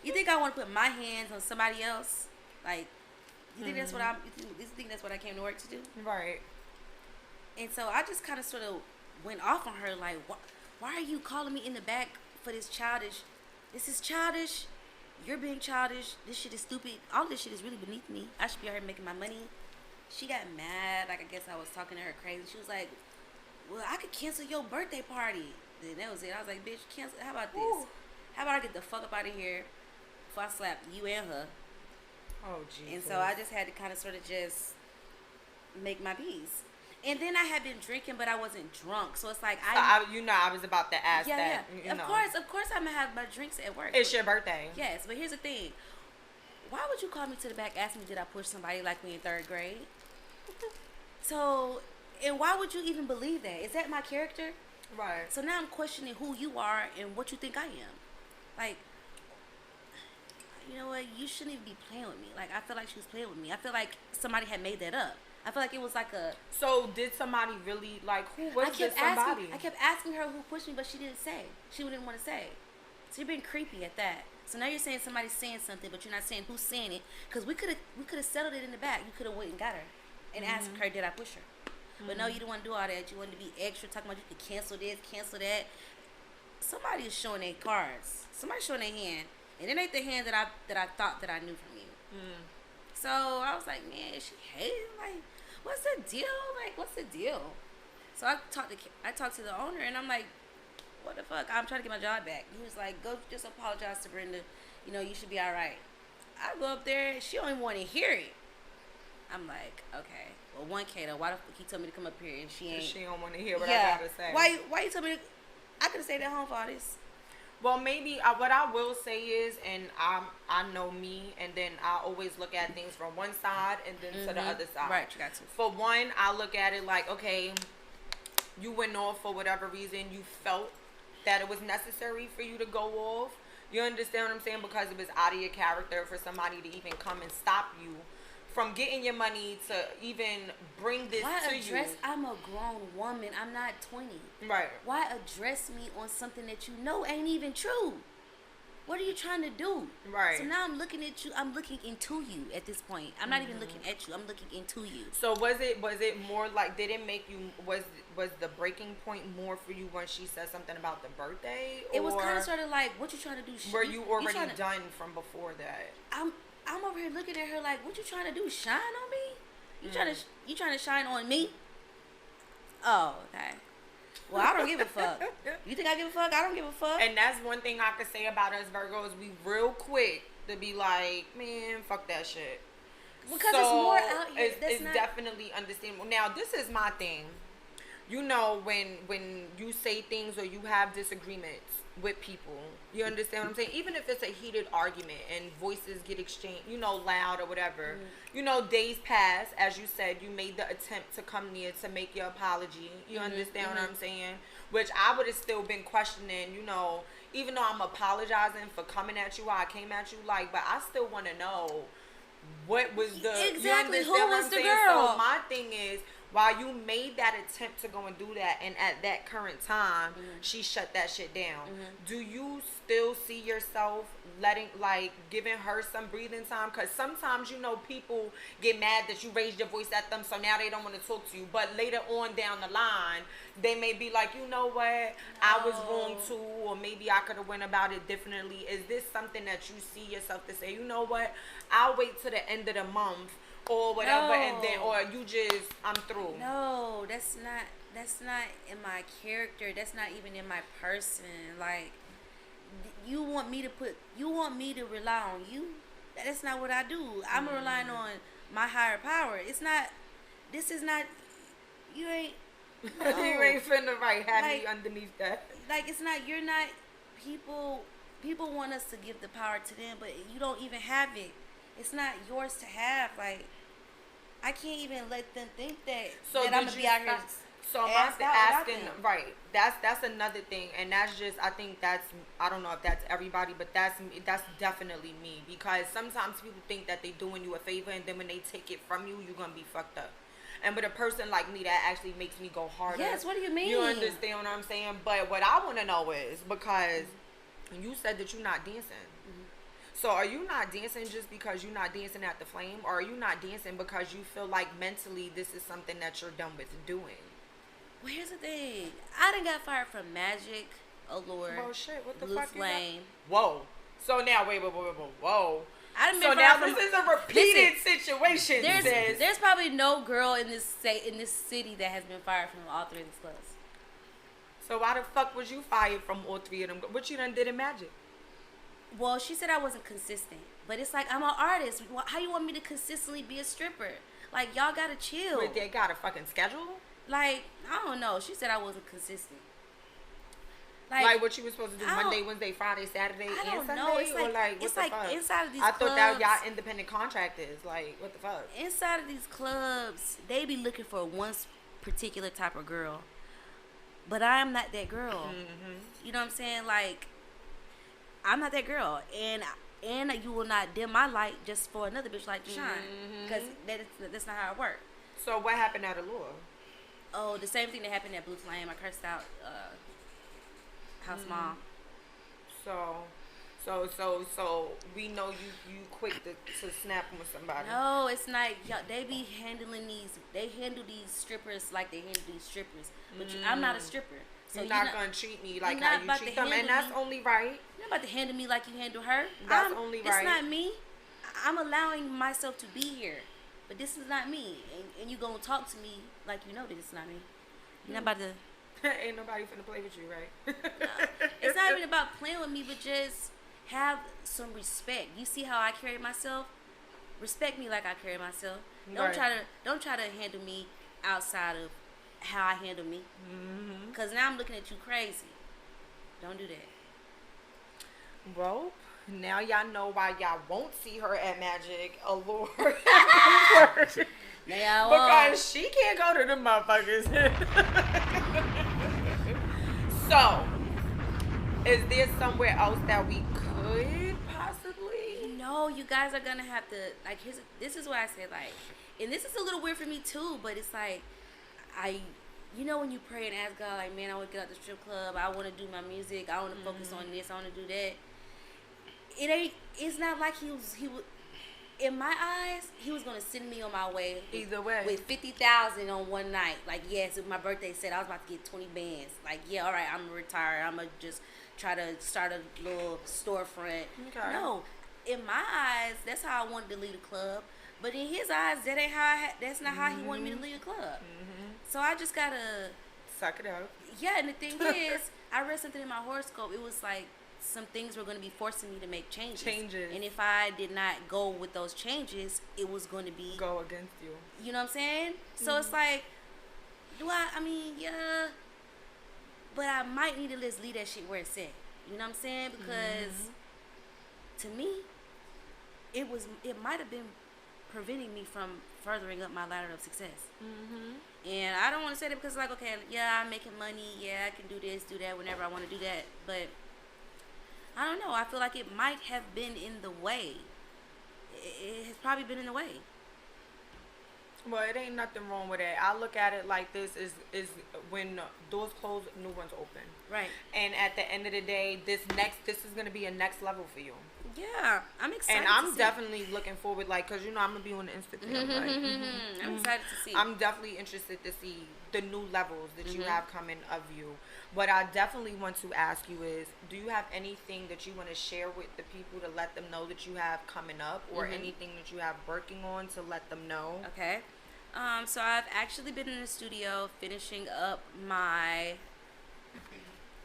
you think I want to put my hands on somebody else? Like, you think that's what I came to work to do? Right. And so I just kind of sort of went off on her like, why are you calling me in the back for this childish? This is childish. You're being childish. This shit is stupid. All this shit is really beneath me. I should be out here making my money. She got mad. Like, I guess I was talking to her crazy. She was like, well, I could cancel your birthday party. Then that was it. I was like, bitch, cancel. How about this? Ooh. How about I get the fuck up out of here before I slap you and her? Oh, Jesus. And so I just had to kind of sort of just make my peace. And then I had been drinking, but I wasn't drunk. So it's like I was about to ask that. Yeah. Of course, I'm gonna have my drinks at work. It's your birthday. Yes, but here's the thing. Why would you call me to the back, ask me did I push somebody like me in 3rd grade? So, and why would you even believe that? Is that my character? Right. So now I'm questioning who you are and what you think I am. Like, you know what? You shouldn't even be playing with me. Like, I feel like she was playing with me. I feel like somebody had made that up. I feel like it was like a... So, did somebody really, like, who was this somebody? I kept asking her who pushed me, but she didn't say. She didn't want to say. So, you're being creepy at that. So, now you're saying somebody's saying something, but you're not saying who's saying it. Because we could have settled it in the back. You could have went and got her and asked her, did I push her? But no, you don't want to do all that. You want to be extra, talking about you could cancel this, cancel that. Somebody is showing their cards. Somebody's showing their hand. And it ain't the hand that I thought that I knew from you. So I was like, man, is she hating? Like, what's the deal? Like, what's the deal? So I talked to the owner, and I'm like, what the fuck? I'm trying to get my job back. He was like, go just apologize to Brenda. You know, you should be all right. I go up there, she don't even want to hear it. I'm like, okay. Well, 1K though. Why the fuck he told me to come up here and she don't want to hear what I gotta say? Why you told me? I could have stayed at home for all this. Well, maybe what I will say is, and I know me, and then I always look at things from one side and then to the other side. Right, you got to. For one, I look at it like, okay, you went off for whatever reason. You felt that it was necessary for you to go off. You understand what I'm saying? Because it was out of your character for somebody to even come and stop you from getting your money to even bring this to you. I'm a grown woman. I'm not 20. Right. Why address me on something that you know ain't even true? What are you trying to do? Right. So now I'm looking at you. I'm looking into you at this point. I'm not even looking at you. I'm looking into you. So was it more like, did it make you, was the breaking point more for you when she said something about the birthday? It was kind of sort of like, what you trying to do? Were you already done from before that? I'm over here looking at her like, what you trying to do? Shine on me? You trying to shine on me? Oh, okay. Well, I don't give a fuck. You think I give a fuck? I don't give a fuck. And that's one thing I could say about us Virgos. We real quick to be like, man, fuck that shit. Because it's more out here. It's definitely understandable. Now, this is my thing. You know, when you say things or you have disagreements with people, you understand what I'm saying? Even if it's a heated argument and voices get exchanged, you know, loud or whatever, you know, days pass, as you said, you made the attempt to come near to make your apology. You understand what I'm saying? Which I would have still been questioning, you know, even though I'm apologizing for coming at you, I came at you, like, but I still want to know what was the, exactly, you who understand what was I'm the saying? girl? So my thing is, while you made that attempt to go and do that, and at that current time, she shut that shit down. Do you still see yourself giving her some breathing time? Because sometimes, you know, people get mad that you raised your voice at them, so now they don't want to talk to you. But later on down the line, they may be like, you know what, I was wrong too, or maybe I could have went about it differently. Is this something that you see yourself to say, you know what, I'll wait till the end of the month, or whatever, and then, or you just, I'm through? No, that's not in my character. That's not even in my person. Like, you want me to rely on you? That's not what I do. I'm relying on my higher power. This is not, you ain't, no. You ain't finna have me underneath that. Like, it's not, you're not, people want us to give the power to them, but you don't even have it. It's not yours to have. Like, I can't even let them think that I'm gonna be out here. So I'm asking, right? That's another thing, and that's just, I think that's, I don't know if that's everybody, but that's definitely me, because sometimes people think that they doing you a favor, and then when they take it from you, you're gonna be fucked up. And with a person like me, that actually makes me go harder. Yes, what do you mean? You understand what I'm saying? But what I want to know is, because you said that you're not dancing. So are you not dancing just because you're not dancing at the Flame? Or are you not dancing because you feel like mentally this is something that you're done with doing? Well, here's the thing. I done got fired from Magic, Allure, oh, shit. What the Blue fuck Flame. Whoa. So now, wait, whoa. So now this is a repeated situation. There's probably no girl in this city that has been fired from all three of these clubs. So why the fuck was you fired from all three of them? What you done did in Magic? Well, she said I wasn't consistent. But it's like, I'm an artist. How you want me to consistently be a stripper? Like, y'all gotta chill. Wait, they got a fucking schedule? Like, I don't know. She said I wasn't consistent. Like what you were supposed to do Monday, Wednesday, Friday, Saturday, I don't and Sunday? know. It's like, or like what it's the like fuck? inside of these I clubs. thought that y'all independent contractors. Like, what the fuck? Inside of these clubs, they be looking for one particular type of girl. But I'm not that girl. You know what I'm saying? Like, I'm not that girl. And you will not dim my light just for another bitch like to shine. Because that's not how it works. So what happened at Allure? Oh, the same thing that happened at Blue Flame. I cursed out House Mom. So we know you quick to snap with somebody. No, it's not. They be handling these. They handle these strippers like they handle these strippers. But I'm not a stripper. So you're not gonna treat me like how you treat them, and that's only right. You're not about to handle me like you handle her. That's only right. It's not me. I'm allowing myself to be here, but this is not me. And you gonna talk to me like you know that it's not me. You're not about to. Ain't nobody finna play with you, right? It's not even about playing with me, but just have some respect. You see how I carry myself? Respect me like I carry myself. Don't try to handle me outside of how I handle me. Cause now I'm looking at you crazy. Don't do that. Well, now y'all know why y'all won't see her at Magic Allure. Because she can't go to them motherfuckers. So, is there somewhere else that we could possibly? No, you guys are gonna have to like. This is what I said, like, and this is a little weird for me too. But it's like, you know, when you pray and ask God, like, man, I want to get out the strip club. I want to do my music. I want to focus on this. I want to do that. It's not like he was. In my eyes, he was gonna send me on my way. Either way, with 50,000 on one night. Like, yes, if my birthday said I was about to get 20 bands. Like, yeah, all right, I'm gonna retire. I'm gonna just try to start a little storefront. Okay. No, in my eyes, that's how I wanted to lead a club. But in his eyes, that ain't how. That's not how he wanted me to lead a club. So I just gotta suck it up. Yeah, and the thing is, I read something in my horoscope. It was like, some things were going to be forcing me to make changes. And if I did not go with those changes, it was going to be... Go against you. You know what I'm saying? So it's like, I mean, yeah. But I might need to just leave that shit where it's at. You know what I'm saying? Because to me, it might have been preventing me from furthering up my ladder of success. And I don't want to say that because, like, okay, yeah, I'm making money. Yeah, I can do this, do that whenever I want to do that. But... I don't know. I feel like it might have been in the way. It has probably been in the way. Well, it ain't nothing wrong with it. I look at it like this is when doors close, new ones open. Right. And at the end of the day, this is going to be a next level for you. Yeah, I'm excited. And I'm definitely looking forward, like, because, you know, I'm going to be on the Instagram. I'm excited to see. I'm definitely interested to see the new levels that you have coming of you. What I definitely want to ask you is, do you have anything that you want to share with the people to let them know that you have coming up, or anything that you have working on to let them know? Okay. So I've actually been in the studio finishing up my...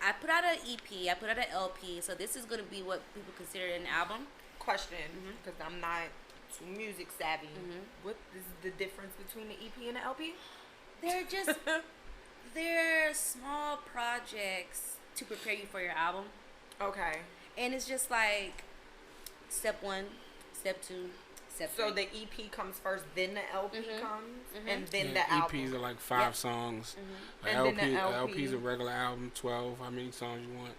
I put out an EP, I put out an LP, so this is going to be what people consider an album. Question, because I'm not too music savvy. What is the difference between the EP and the LP? They're just... They're small projects to prepare you for your album. Okay. And it's just like step 1, step 2, step 3. So the EP comes first, then the LP comes, and then the album. EPs are like 5 songs. And LP is a regular album, 12, how many songs you want.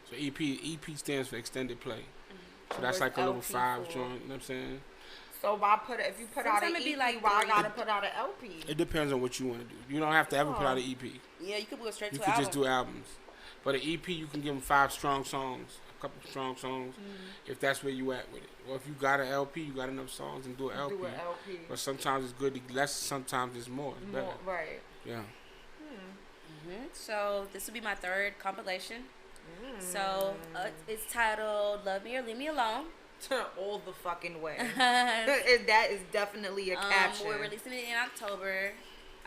So EP stands for extended play. So that's like a little 5 joint, you know what I'm saying? So if you put out an EP, why I gotta put out an LP? It depends on what you want to do. You don't have to ever put out an EP. Yeah, you could go straight to an album. You album. could just do albums. But an EP, you can give them 5 strong songs, a couple of strong songs, if that's where you at with it. Or if you got an LP, you got enough songs, and do an LP. But sometimes it's good to less, sometimes it's more. It's better. Right. Yeah. So this will be my 3rd compilation. So it's titled "Love Me or Leave Me Alone." All the fucking way. That is definitely a caption. We're releasing it in October.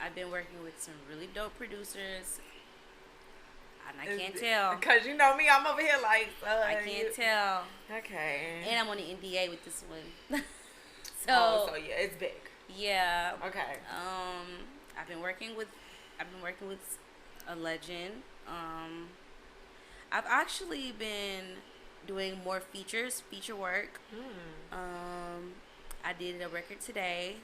I've been working with some really dope producers. And I can't tell. Because you know me, I'm over here like... I can't tell. Okay. And I'm on an NDA with this one. So yeah, it's big. Yeah. Okay. I've been working with I've been working with a legend. I've actually been doing more feature work. I did a record today.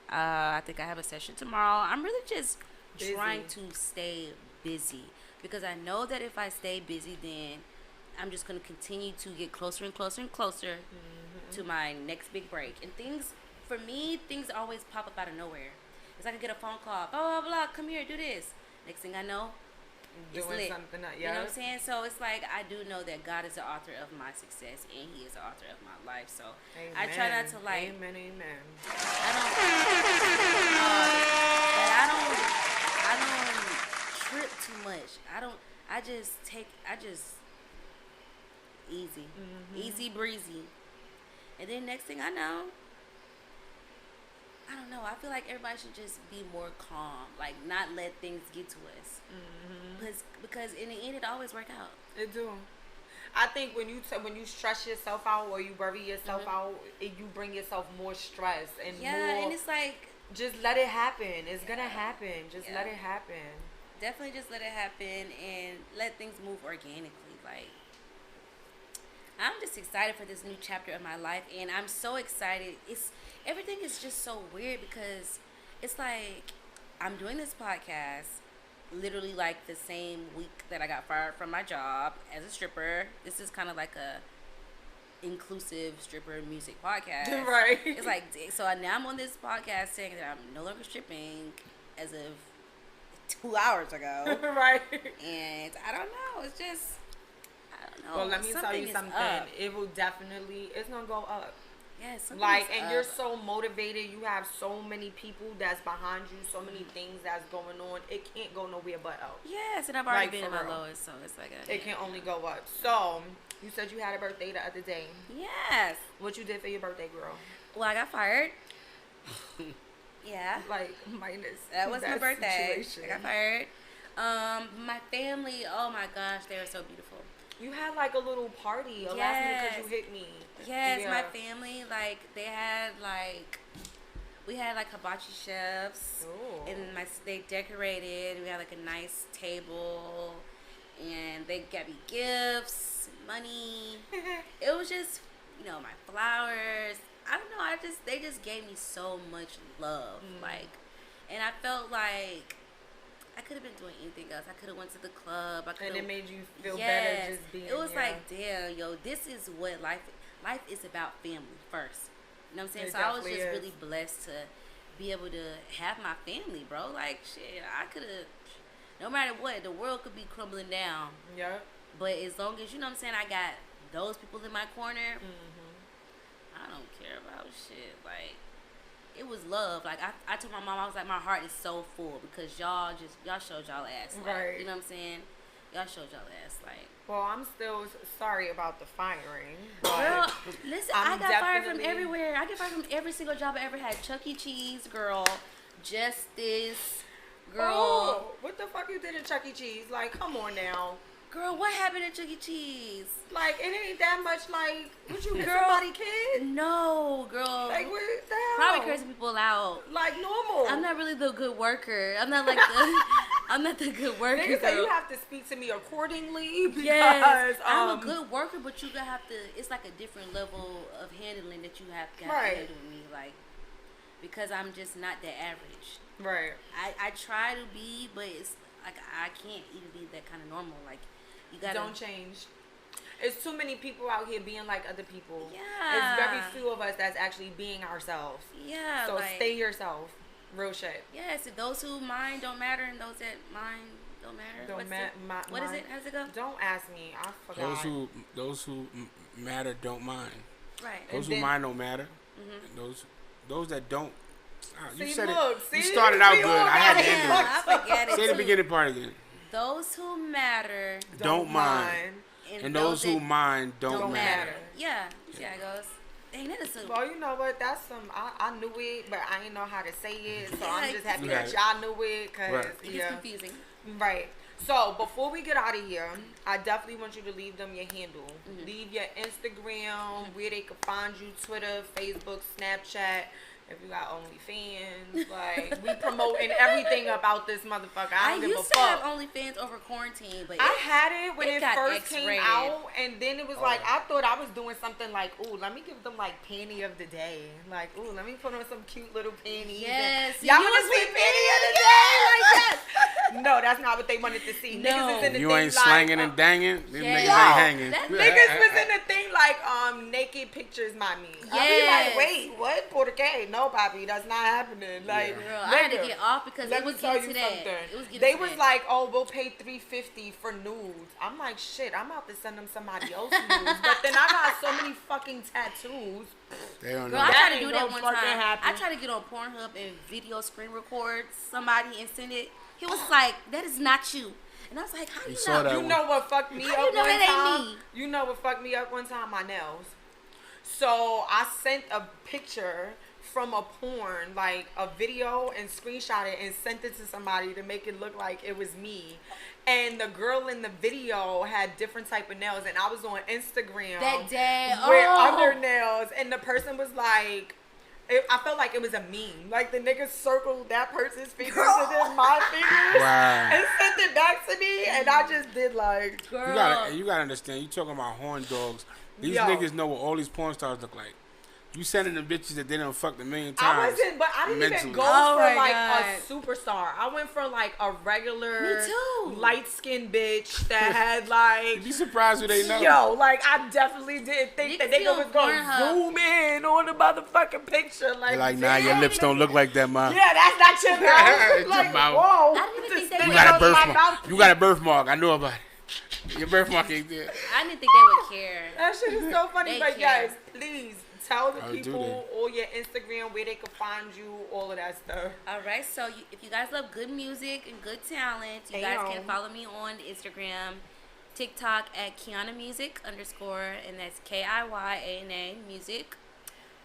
I think I have a session tomorrow. I'm really just trying to stay busy because I know that if I stay busy, then I'm just going to continue to get closer and closer and closer to my next big break. And things, for me, things always pop up out of nowhere. It's like I get a phone call, blah, blah, blah, come here, do this. Next thing I know, it's lit. Something, you know what I'm saying? So it's like I do know that God is the author of my success and He is the author of my life. So amen. I try not to like. Amen. I don't trip too much. I just easy breezy. And then next thing I know, I don't know. I feel like everybody should just be more calm, like not let things get to us. Because in the end, it always work out. It do. I think when you stress yourself out or you worry yourself out, you bring yourself more stress and more. And it's like just let it happen. It's gonna happen. Just let it happen. Definitely, just let it happen and let things move organically. Like I'm just excited for this new chapter of my life, and I'm so excited. Everything is just so weird because it's like I'm doing this podcast literally like the same week that I got fired from my job as a stripper. This is kind of like a inclusive stripper music podcast. Right. It's like, so now I'm on this podcast saying that I'm no longer stripping as of 2 hours ago. Right. And I don't know. It's just, I don't know. Well, let me tell you something. It will definitely, it's going to go up. Yes, and you're so motivated. You have so many people that's behind you, so many things that's going on. It can't go nowhere but up. Yes, and I've already been at my lowest, so it's like it can only go up. So you said you had a birthday the other day. Yes. What you did for your birthday, girl? Well, I got fired. Yeah. Like minus. That was my birthday. Situation. I got fired. My family. Oh my gosh, they were so beautiful. You had like a little party last minute because you hit me. Yes, my family, like, we had like hibachi chefs. Ooh. And they decorated. We had like a nice table, and they got me gifts, money. It was just, my flowers. I don't know. They just gave me so much love, and I felt like I could have been doing anything else. I could have went to the club. And it made you feel better just being It was like, damn, this is what life is about, family first. You know what I'm saying? So I was just really blessed to be able to have my family, bro. Like, shit, I could have, no matter what, the world could be crumbling down. Yeah. But as long as, you know what I'm saying, I got those people in my corner, I don't care about shit. Like, it was love. Like, I told my mom, I was like, my heart is so full because y'all showed y'all ass. Like, right. You know what I'm saying? Y'all showed y'all ass. Like, well, I'm still sorry about the firing. Girl, listen, I got fired from everywhere. I get fired from every single job I ever had. Chuck E. Cheese, girl. Justice, girl. Oh, what the fuck you did at Chuck E. Cheese? Like, come on now. Girl, what happened at Chuck E. Cheese? Like, it ain't that much, like, would you hit somebody, kid? No, girl. Like, what the hell? Probably cursing people out. Like, normal. I'm not really the good worker. I'm not like I'm not the good worker. Niggas say you have to speak to me accordingly because, yes, I'm a good worker, but you have to, it's like a different level of handling that you have to handle with me, like, because I'm just not that average. Right. I try to be, but it's like I can't even be that kind of normal. Like, you gotta don't change. It's too many people out here being like other people. Yeah. It's very few of us that's actually being ourselves. Yeah. So like, stay yourself. Real shit. Yes. Those who mind don't matter, and those that mind don't matter. What is it? How does it go? Don't ask me. I forgot. Those who matter don't mind. Right. Those who mind don't matter. And those that don't. You said it. See? You started out good. I had to end it. I forget it. Say the beginning part again. Those who matter don't mind. And those who mind don't matter. Yeah. See how it goes. Dang, that is so. Well, you know what? That's some. I knew it, but I didn't know how to say it. So I'm just happy that y'all knew it, cause it's confusing. Right. So before we get out of here, I definitely want you to leave them your handle. Leave your Instagram, where they can find you, Twitter, Facebook, Snapchat. If you got OnlyFans, like, we promoting everything about this motherfucker. I don't give a fuck. used to have OnlyFans over quarantine, but I had it when it first X-rated. came out, and then it was like, I thought I was doing something like, ooh, let me give them like panty of the day. Like, ooh, let me put on some cute little panties. Yes. Y'all want to see panty of the day? Like that? No, that's not what they wanted to see. No. Niggas is in the You thing ain't like, slanging and danging. Them niggas ain't Yo, hanging. Niggas was in the thing like, naked pictures, mommy. I be like, wait, what? Por qué? No, papi, that's not happening. Like, girl, I had to get off because it was getting to that. It was getting they to was that. like, oh, we'll pay $350 for nudes. I'm like, shit, I'm about to send them somebody else's nudes. But then I got so many fucking tattoos. They don't Girl, know. I That tried to ain't do no that one fucking time. happen. I tried to get on Pornhub and video screen record somebody and send it. He was like, that is not you. And I was like, how you saw know? that You one. know what fucked me How up you know one that ain't time? me? You know what fucked me up one time? My nails. So I sent a picture from a porn, like a video, and screenshot it and sent it to somebody to make it look like it was me. And the girl in the video had different type of nails, and I was on Instagram That day, with other nails, and the person was like, I felt like it was a meme. Like the nigga circled that person's fingers and then my fingers and sent it back to me, and I just did like, Girl. You gotta understand. You talking about horn dogs. These Yo. niggas know what all these porn stars look like. You sending them bitches that they done fucked a million times. I wasn't, but I didn't even mentally. go Oh for my like God. a superstar. I went for like a regular, Me too. light skinned bitch that had like, You be surprised who they know. yo, like I definitely didn't think that Niggas nigga be on was gonna Pornhub. zoom in on the motherfucking picture. They're like, nah, your damn, lips don't look like that, ma. Yeah, that's not your mouth. It's Like, your mouth. whoa. I didn't even think This they You would- nigga got a knows my birthmark. mouth. You got a birthmark. I know about it. Your birthmark ain't there. I didn't think they would care. That shit is so funny. They But care. guys, please tell the Oh, do people they? all your Instagram, where they can find you, all of that stuff. All right, so if you guys love good music and good talent, you guys can follow me on Instagram, TikTok at Kiana Music _ and that's KIYANA Music.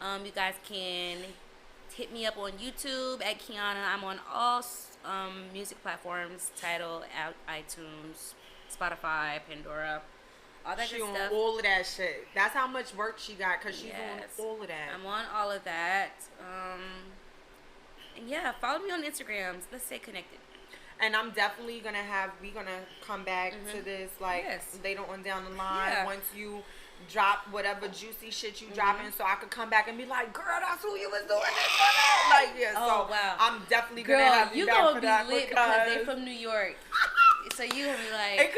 You guys can hit me up on YouTube at Kiana. I'm on all music platforms, Tidal, iTunes, Spotify, Pandora, all that She good on stuff. all of that shit. That's how much work she got, because she's Yes. on all of that. I'm on all of that. And yeah, follow me on Instagram. Let's stay connected. And I'm definitely gonna we gonna come back to this like Yes. later on down the line, Yeah. once you drop whatever juicy shit you dropping, so I could come back and be like, girl, that's who you was doing this for. Like, yeah, Oh, so wow. I'm definitely Girl, gonna have you down gonna for be that lit because they from New York. So you gonna be like,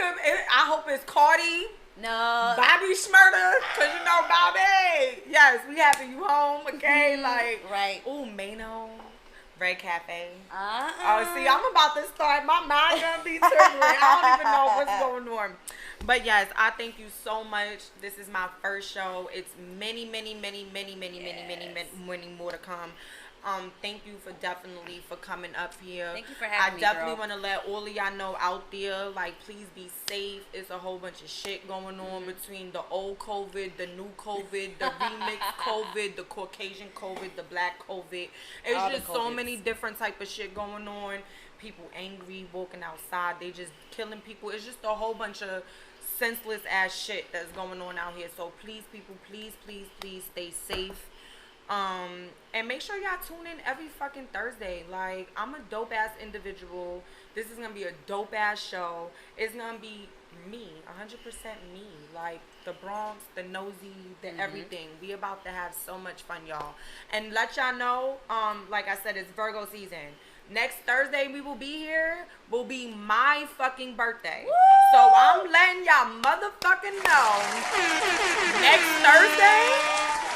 I hope it's Cardi, no. Bobby Schmurda, cause you know Bobby. Yes, we having you home, okay? Like, Right. ooh, Mano, Red Cafe. Uh-uh. Oh, see, I'm about to start. My mind gonna be triggering. I don't even know what's going on. But yes, I thank you so much. This is my first show. It's many more to come. Thank you for coming up here. Thank you for having me, I definitely girl. want to let all of y'all know out there, like, please be safe. It's a whole bunch of shit going on between the old COVID, the new COVID, the remix COVID, the Caucasian COVID, the black COVID. It's All the just so COVIDs. many different type of shit going on. People angry, walking outside. They just killing people. It's just a whole bunch of senseless ass shit that's going on out here. So please, people, please stay safe. And make sure y'all tune in every fucking Thursday. Like, I'm a dope ass individual. This is gonna be a dope ass show. It's gonna be me, 100% me. Like, the Bronx, the nosy, the everything. We about to have so much fun, y'all. And let y'all know, like I said, it's Virgo season. Next Thursday we will be here. Will be my fucking birthday. Woo! So I'm letting y'all motherfucking know. Next Thursday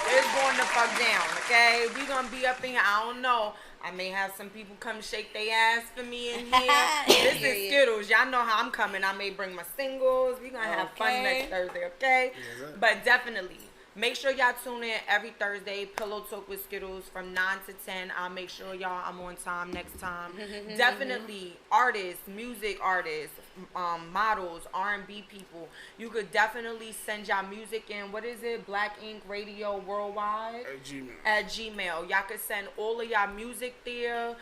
it's going to fuck down, okay? We gonna be up in here. I don't know. I may have some people come shake their ass for me in here. This is Skiddlez. Y'all know how I'm coming. I may bring my singles. We gonna have fun next Thursday, okay? Yes, sir. But definitely. Make sure y'all tune in every Thursday. Pillow Talk with Skiddlez from 9 to 10. I'll make sure I'm on time next time. Definitely artists, music artists, models, R&B people. You could definitely send y'all music in. What is it? Black Ink Radio Worldwide at Gmail. Y'all could send all of y'all music there.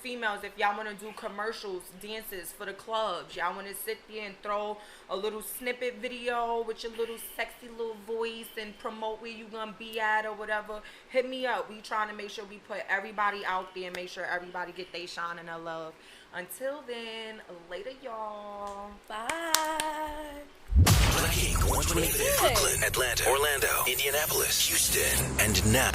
Females, if y'all want to do commercials, dances for the clubs, y'all want to sit there and throw a little snippet video with your little sexy little voice and promote where you gonna be at or whatever, hit me up. We trying to make sure we put everybody out there and make sure everybody get their shine and their love. Until then, later y'all. Bye. Black Ink 128 in Brooklyn, Atlanta, Orlando, Indianapolis, Houston, and now